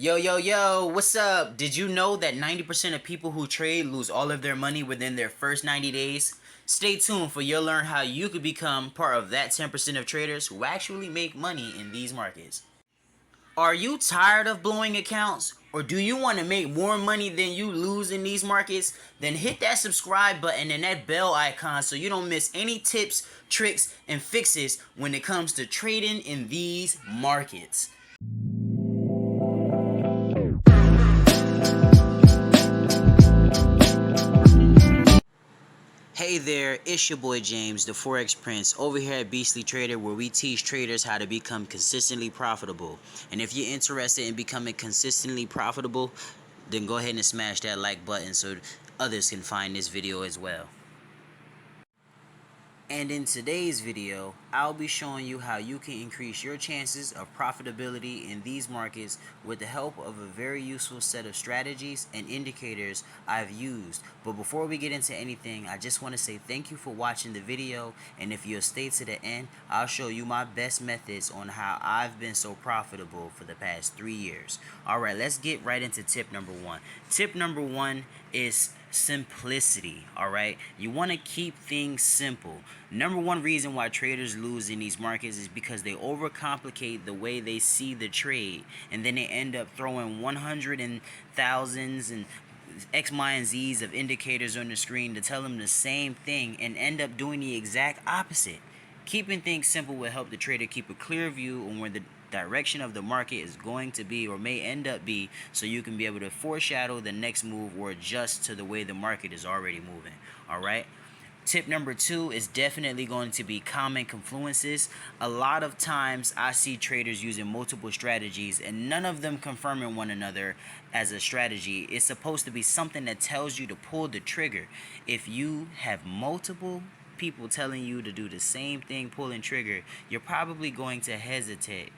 Yo, what's up? Did you know that 90% of people who trade lose all of their money within their first 90 days? Stay tuned for you'll learn how you could become part of that 10% of traders who actually make money in these markets. Are you tired of blowing accounts? Or do you want to make more money than you lose in these markets? Then hit that subscribe button and that bell icon so you don't miss any tips, tricks, and fixes when it comes to trading in these markets. Hey there, it's your boy James, the Forex Prince, over here at Beastly Trader, where we teach traders how to become consistently profitable. And if you're interested in becoming consistently profitable, then go ahead and smash that like button so others can find this video as well. And in today's video, I'll be showing you how you can increase your chances of profitability in these markets with the help of a very useful set of strategies and indicators I've used. But before we get into anything, I just want to say thank you for watching the video, and if you'll stay to the end, I'll show you my best methods on how I've been so profitable for the past 3 years. Alright, let's get right into tip number 1. Tip number 1 is simplicity. Alright, you want to keep things simple. Number one reason why traders lose in these markets is because they overcomplicate the way they see the trade, and then they end up throwing 100 and thousands and X, Y, and Z's of indicators on the screen to tell them the same thing and end up doing the exact opposite. Keeping things simple will help the trader keep a clear view on where the direction of the market is going to be or may end up be, so you can be able to foreshadow the next move or adjust to the way the market is already moving. Alright? Tip number 2 is definitely going to be common confluences. A lot of times I see traders using multiple strategies and none of them confirming one another as a strategy. It's supposed to be something that tells you to pull the trigger. If you have multiple people telling you to do the same thing, pulling trigger, you're probably going to hesitate,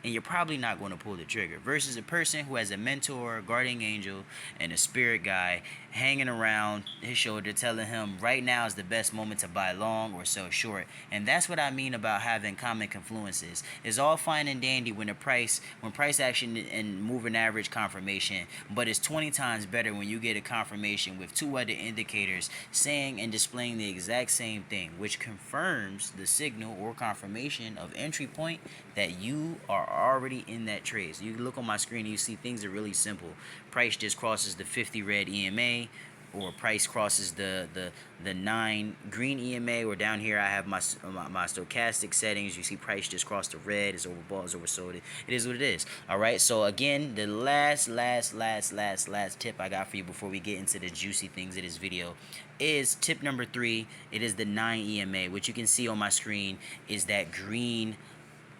and you're probably not going to pull the trigger, versus a person who has a mentor, guardian angel, and a spirit guy hanging around his shoulder telling him right now is the best moment to buy long or sell short. And that's what I mean about having common confluences. It's all fine and dandy when price action and moving average confirmation, but it's 20 times better when you get a confirmation with two other indicators saying and displaying the exact same thing, which confirms the signal or confirmation of entry point that you are already in that trade. So you look on my screen and you see things are really simple. Price just crosses the 50 red EMA, or price crosses the 9 green EMA, or down here I have my stochastic settings. You see price just crossed the red, is overbought, is oversold. It is what it is. Alright, so again, the last tip I got for you before we get into the juicy things of this video is tip number 3. It is the 9 EMA, which you can see on my screen is that green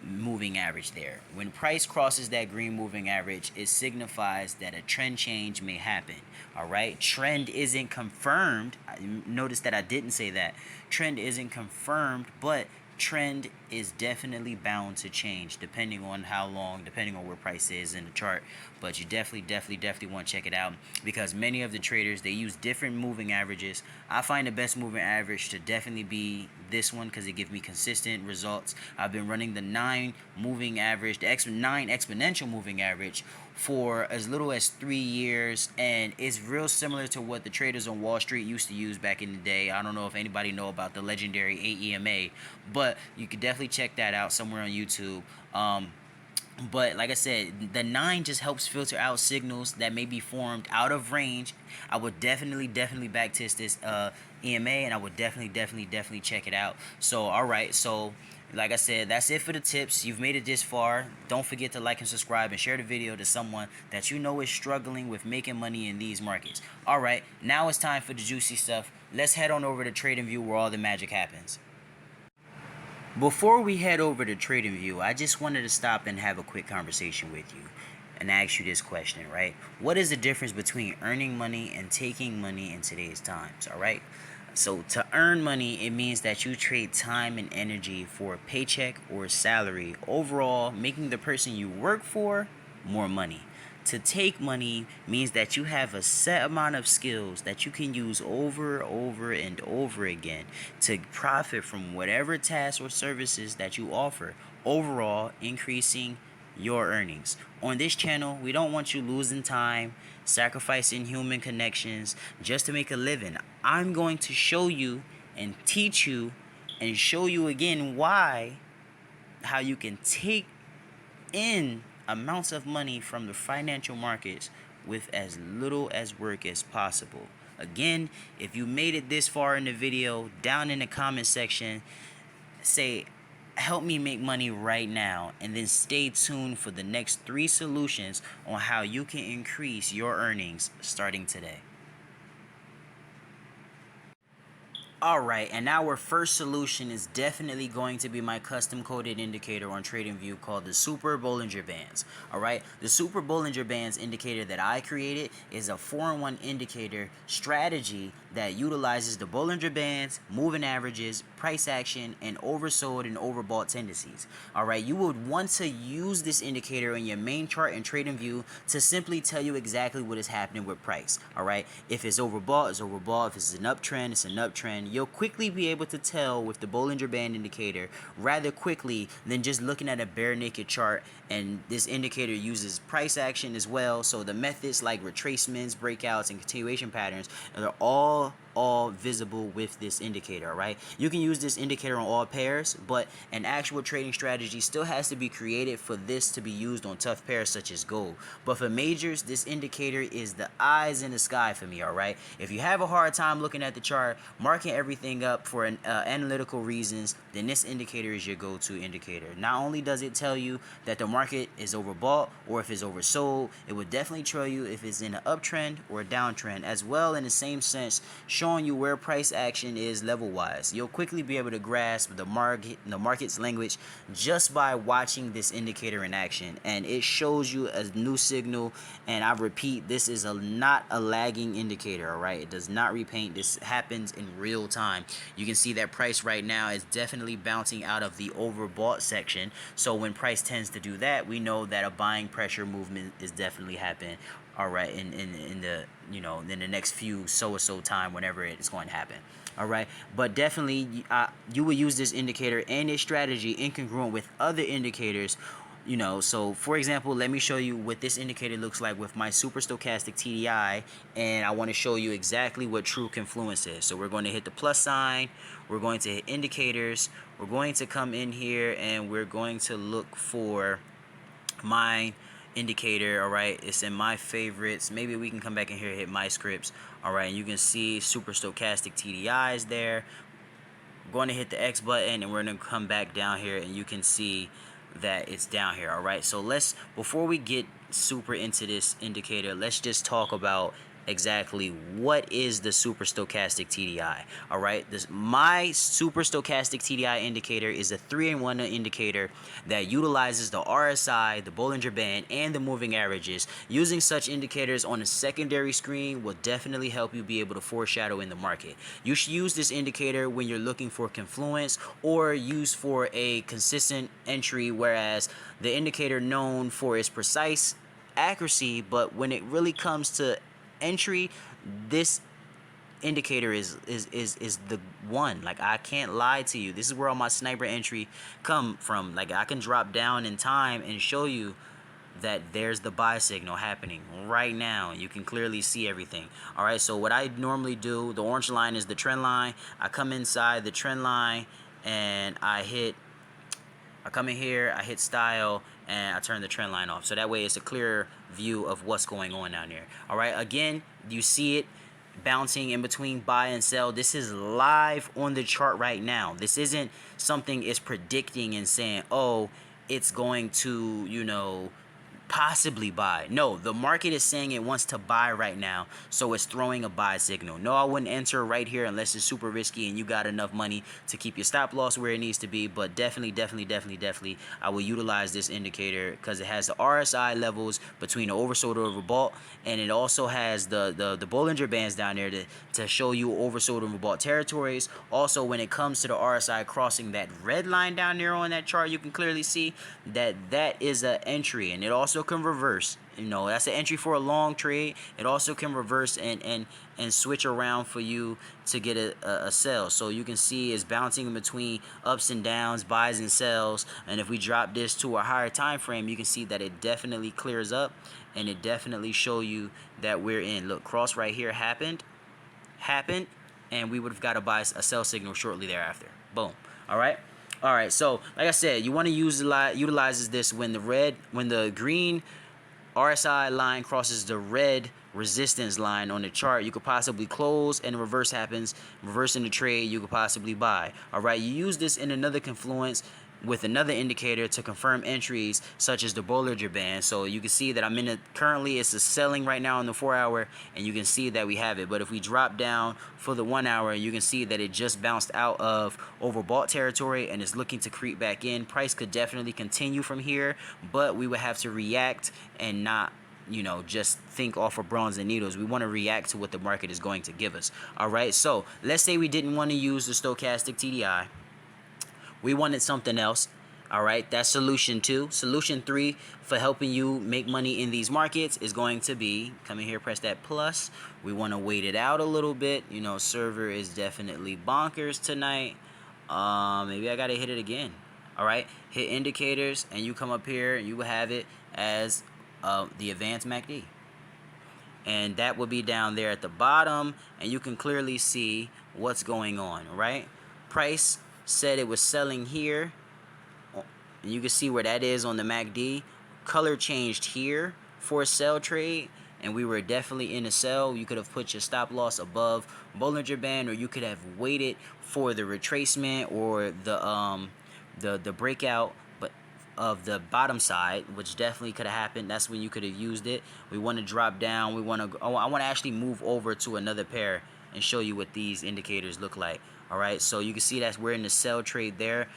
moving average there. When price crosses that green moving average, it signifies that a trend change may happen. Alright, trend isn't confirmed. Notice that I didn't say that. Trend isn't confirmed, but trend is definitely bound to change depending on how long, depending on where price is in the chart. But you definitely want to check it out, because many of the traders, they use different moving averages. I find the best moving average to definitely be this one because it gives me consistent results. I've been running the 9 moving average, the 9 exponential moving average, for as little as 3 years, and it's real similar to what the traders on Wall Street used to use back in the day. I don't know if anybody know about the legendary 8 EMA, but you could definitely check that out somewhere on YouTube. But like I said, the 9 just helps filter out signals that may be formed out of range. I would definitely back test this EMA, and I would definitely check it out. So alright, so like I said, that's it for the tips. You've made it this far. Don't forget to like and subscribe and share the video to someone that you know is struggling with making money in these markets. Alright, now it's time for the juicy stuff. Let's head on over to TradingView, where all the magic happens. Before we head over to TradingView, I just wanted to stop and have a quick conversation with you and ask you this question, right? What is the difference between earning money and taking money in today's times, alright? So to earn money, it means that you trade time and energy for a paycheck or a salary, overall making the person you work for more money. To take money means that you have a set amount of skills that you can use over and over again to profit from whatever tasks or services that you offer, overall increasing your earnings. On this channel, we don't want you losing time, sacrificing human connections just to make a living. I'm going to show you and teach you and show you again how you can take in amounts of money from the financial markets with as little as work as possible. Again, if you made it this far in the video, down in the comment section, say, help me make money right now, and then stay tuned for the next 3 solutions on how you can increase your earnings starting today. Alright, and our first solution is definitely going to be my custom coded indicator on TradingView called the Super Bollinger Bands. Alright, the Super Bollinger Bands indicator that I created is a 4-in-1 indicator strategy that utilizes the Bollinger Bands, moving averages, price action, and oversold and overbought tendencies. Alright, you would want to use this indicator in your main chart in TradingView to simply tell you exactly what is happening with price. Alright, if it's overbought, it's overbought. If it's an uptrend, it's an uptrend. You'll quickly be able to tell with the Bollinger Band indicator rather quickly than just looking at a bare naked chart. And this indicator uses price action as well, so the methods like retracements, breakouts, and continuation patterns are all visible with this indicator. Right, you can use this indicator on all pairs, but an actual trading strategy still has to be created for this to be used on tough pairs such as gold. But for majors, this indicator is the eyes in the sky for me. Alright, if you have a hard time looking at the chart, marking everything up for analytical reasons, then this indicator is your go-to indicator. Not only does it tell you that the market is overbought or if it's oversold, it would definitely tell you if it's in an uptrend or a downtrend, as well in the same sense showing you where price action is level-wise. You'll quickly be able to grasp the market's language just by watching this indicator in action, and it shows you a new signal. And I repeat, this is not a lagging indicator. Alright, it does not repaint. This happens in real time. You can see that price right now is definitely bouncing out of the overbought section, so when price tends to do that, we know that a buying pressure movement is definitely happening. Alright, in the in the next few so time, whenever it is going to happen. Alright, but definitely you will use this indicator and its strategy incongruent with other indicators. So for example, let me show you what this indicator looks like with my super stochastic TDI, and I want to show you exactly what true confluence is. So we're going to hit the plus sign, we're going to hit indicators, we're going to come in here, and we're going to look for my indicator. Alright, it's in my favorites. Maybe we can come back in here and hit my scripts. Alright, and you can see super stochastic TDI is there. I'm going to hit the X button, and we're going to come back down here, and you can see that it's down here. Alright, so before we get super into this indicator, let's just talk about exactly what is the super stochastic TDI. Alright, my super stochastic TDI indicator is a 3-in-1 indicator that utilizes the RSI, the Bollinger Band, and the moving averages. Using such indicators on a secondary screen will definitely help you be able to foreshadow in the market. You should use this indicator when you're looking for confluence or use for a consistent entry, whereas the indicator known for its precise accuracy, but when it really comes to entry, this indicator is the one. Like, I can't lie to you, this is where all my sniper entry come from. Like, I can drop down in time and show you that there's the buy signal happening right now. You can clearly see everything. Alright, so what I normally do, the orange line is the trend line. I come inside the trend line and I come in here, I hit style, and I turn the trend line off. So that way it's a clear view of what's going on down there. Alright, again, you see it bouncing in between buy and sell. This is live on the chart right now. This isn't something it's predicting and saying, oh, it's going to, possibly buy. No, the market is saying it wants to buy right now, so it's throwing a buy signal. No, I wouldn't enter right here unless it's super risky and you got enough money to keep your stop loss where it needs to be. But definitely, I will utilize this indicator because it has the RSI levels between the oversold and overbought, and it also has the Bollinger Bands down there to show you oversold and overbought territories. Also, when it comes to the RSI crossing that red line down there on that chart, you can clearly see that is an entry, and it also also can reverse. You know, that's an entry for a long trade. It also can reverse and switch around for you to get a sell. So you can see it's bouncing in between ups and downs, buys and sells. And if we drop this to a higher time frame, you can see that it definitely clears up, and it definitely show you that we're in. Look, cross right here happened, and we would have got a sell signal shortly thereafter. Boom. All right. So like I said, you want to utilize this when the green RSI line crosses the red resistance line on the chart. You could possibly close, and reverse happens. Reversing the trade, you could possibly buy. All right. You use this in another confluence with another indicator to confirm entries such as the Bollinger Band. So you can see that I'm in it currently. It's a selling right now on the 4-hour, and you can see that we have it. But if we drop down for the 1-hour, you can see that it just bounced out of overbought territory and is looking to creep back in. Price could definitely continue from here, but we would have to react and not, you know, just think off of bronze and needles. We want to react to what the market is going to give us. All right, so let's say we didn't want to use the stochastic TDI. We wanted something else. All right, that's solution 2. Solution 3 for helping you make money in these markets is going to be, come in here, press that plus. We want to wait it out a little bit. You know, server is definitely bonkers tonight. Maybe I got to hit it again. All right, hit indicators, and you come up here and you will have it as the advanced MACD. And that will be down there at the bottom, and you can clearly see what's going on, right? Price said it was selling here, and you can see where that is on the MACD. Color changed here for a sell trade, and we were definitely in a sell. You could have put your stop loss above Bollinger Band, or you could have waited for the retracement or the breakout, but of the bottom side, which definitely could have happened. That's when you could have used it. We want to drop down. I want to actually move over to another pair and show you what these indicators look like. All right, so you can see that we're in the sell trade there.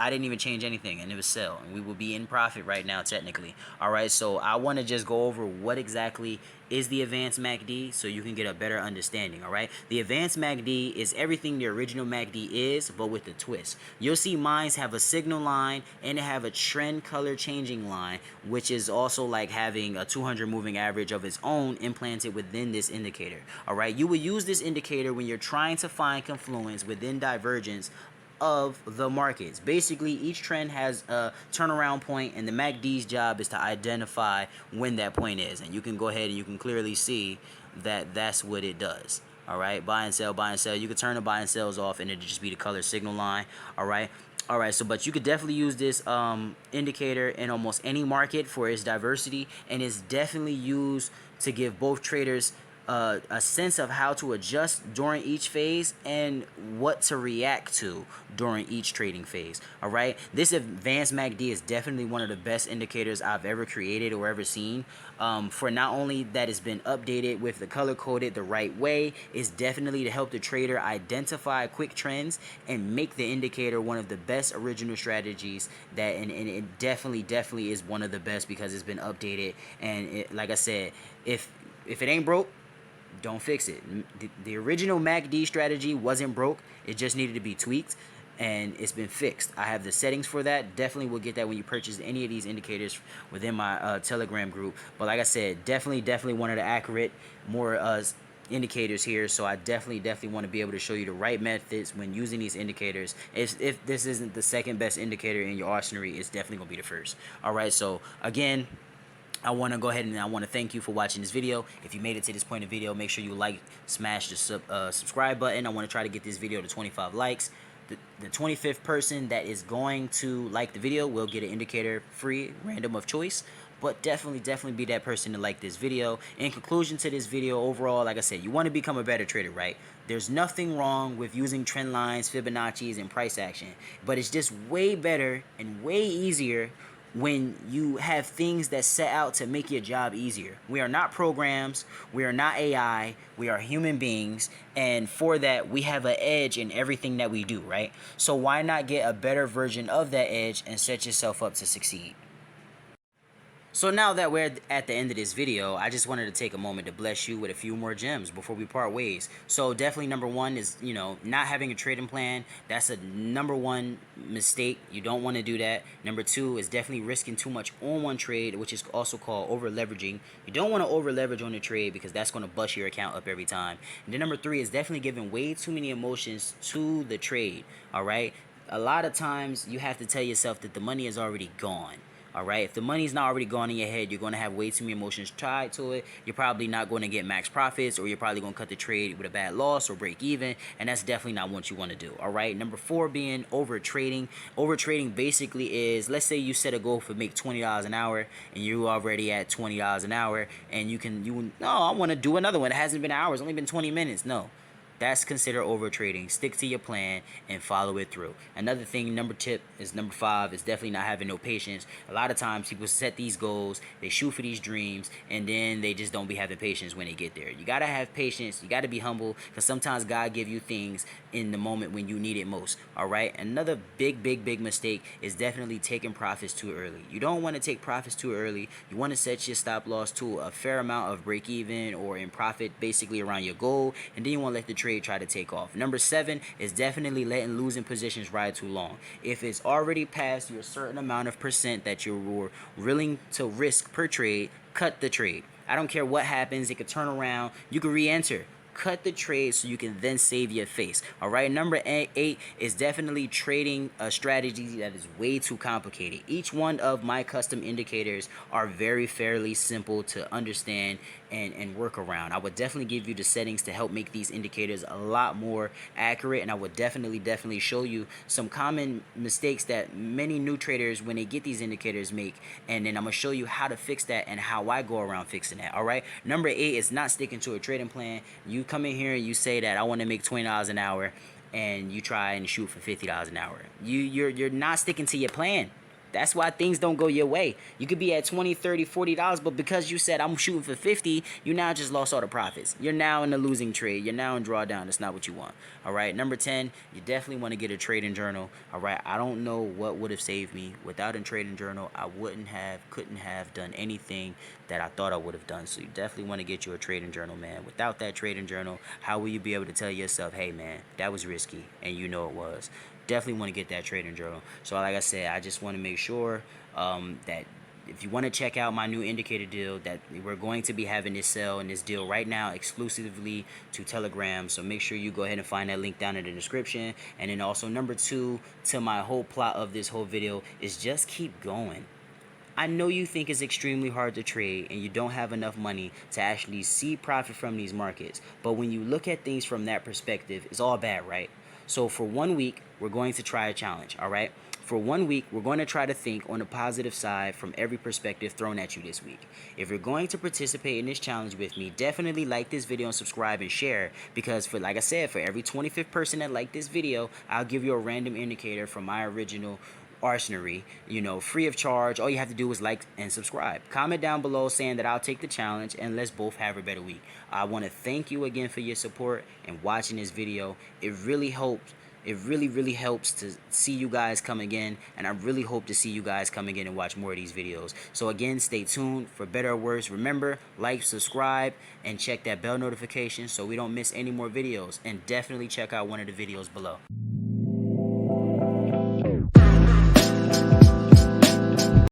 I didn't even change anything, and it was sell, and we will be in profit right now technically. All right, so I want to just go over what exactly is the advanced MACD so you can get a better understanding. All right, the advanced MACD is everything the original MACD is, but with a twist. You'll see mines have a signal line and they have a trend color changing line, which is also like having a 200 moving average of its own implanted within this indicator. All right, you will use this indicator when you're trying to find confluence within divergence of the markets. Basically, each trend has a turnaround point, and the MACD's job is to identify when that point is. And you can go ahead and you can clearly see that that's what it does. All right, buy and sell, buy and sell. You could turn the buy and sells off, and it'll just be the color signal line. All right. So but you could definitely use this indicator in almost any market for its diversity, and it's definitely used to give both traders a sense of how to adjust during each phase and what to react to during each trading phase. All right, this advanced MACD is definitely one of the best indicators I've ever created or ever seen. For not only that it's been updated with the color coded the right way, it's definitely to help the trader identify quick trends and make the indicator one of the best original strategies that, and it definitely is one of the best because it's been updated. And it, like I said, if it ain't broke, don't fix it. The original MACD strategy wasn't broke. It just needed to be tweaked, and it's been fixed. I have the settings for that. Definitely will get that when you purchase any of these indicators within my Telegram group. But like I said, definitely one of the accurate, more indicators here. So I definitely want to be able to show you the right methods when using these indicators. If this isn't the second best indicator in your arsenal, it's definitely going to be the first. All right, so again, I want to go ahead and I want to thank you for watching this video. If you made it to this point in the video, make sure you smash the subscribe button. I want to try to get this video to 25 likes. The 25th person that is going to like the video will get an indicator free, random of choice. But definitely be that person to like this video. In conclusion to this video, overall, like I said, you want to become a better trader, right? There's nothing wrong with using trend lines, Fibonacci's, and price action. But it's just way better and way easier when you have things that set out to make your job easier. We are not programs. We are not AI. We are human beings. And for that, we have an edge in everything that we do, right? So why not get a better version of that edge and set yourself up to succeed? So now that we're at the end of this video, I just wanted to take a moment to bless you with a few more gems before we part ways. So definitely number one is, not having a trading plan. That's a number one mistake. You don't want to do that. Number two is definitely risking too much on one trade, which is also called over leveraging. You don't want to over leverage on the trade because that's going to bust your account up every time. And then number three is definitely giving way too many emotions to the trade. All right. A lot of times you have to tell yourself that the money is already gone. All right, if the money's not already gone in your head, you're going to have way too many emotions tied to it. You're probably not going to get max profits, or you're probably going to cut the trade with a bad loss or break even, and that's definitely not what you want to do. All right, number four being over trading. Over trading basically is, let's say you set a goal for make $20 an hour, and you're already at $20 an hour, and no, I want to do another one. It hasn't been hours, only been 20 minutes. No. That's considered over trading. Stick to your plan and follow it through. Another thing, number five, is definitely not having no patience. A lot of times people set these goals, they shoot for these dreams, and then they just don't be having patience when they get there. You gotta have patience. You gotta be humble, because sometimes God give you things in the moment when you need it most. All right. Another big mistake is definitely taking profits too early. You don't want to take profits too early. You want to set your stop loss to a fair amount of break even or in profit, basically around your goal, and then you want to let the trade try to take off. Number seven is definitely letting losing positions ride too long. If it's already past your certain amount of percent that you're willing to risk per trade, cut the trade. I don't care what happens. It could turn around. You can re-enter. Cut the trade so you can then save your face. All right. Number eight is definitely trading a strategy that is way too complicated. Each one of my custom indicators are very fairly simple to understand and work around. I would definitely give you the settings to help make these indicators a lot more accurate, and I would definitely show you some common mistakes that many new traders, when they get these indicators, make, and then I'm gonna show you how to fix that and how I go around fixing that. All right. Number eight is not sticking to a trading plan. You come in here and you say that I want to make $20 an hour, and you try and shoot for $50 an hour. You're not sticking to your plan. That's why things don't go your way. You could be at $20, $30, $40, but because you said I'm shooting for 50, you now just lost all the profits. You're now in a losing trade. You're now in drawdown. That's not what you want. All right. Number 10, you definitely want to get a trading journal. All right. I don't know what would have saved me. Without a trading journal, I couldn't have done anything that I thought I would have done. So you definitely want to get you a trading journal, man. Without that trading journal, how will you be able to tell yourself, hey, man, that was risky, and you know it was? Definitely want to get that trading journal. So like I said, I just want to make sure that if you want to check out my new indicator deal, that we're going to be having this sale and this deal right now exclusively to Telegram. So make sure you go ahead and find that link down in the description. And then also number two to my whole plot of this whole video is just keep going. I know you think it's extremely hard to trade and you don't have enough money to actually see profit from these markets. But when you look at things from that perspective, it's all bad, right? So for 1 week, we're going to try a challenge, all right? For 1 week, we're going to try to think on the positive side from every perspective thrown at you this week. If you're going to participate in this challenge with me, definitely like this video and subscribe and share, because like I said, for every 25th person that liked this video, I'll give you a random indicator from my original arsenal, free of charge. All you have to do is like and subscribe. Comment down below saying that I'll take the challenge, and let's both have a better week. I want to thank you again for your support and watching this video. It really helps. It really helps to see you guys come again, and I really hope to see you guys come again and watch more of these videos. So again, stay tuned for better or worse. Remember, like, subscribe, and check that bell notification so we don't miss any more videos, and definitely check out one of the videos below.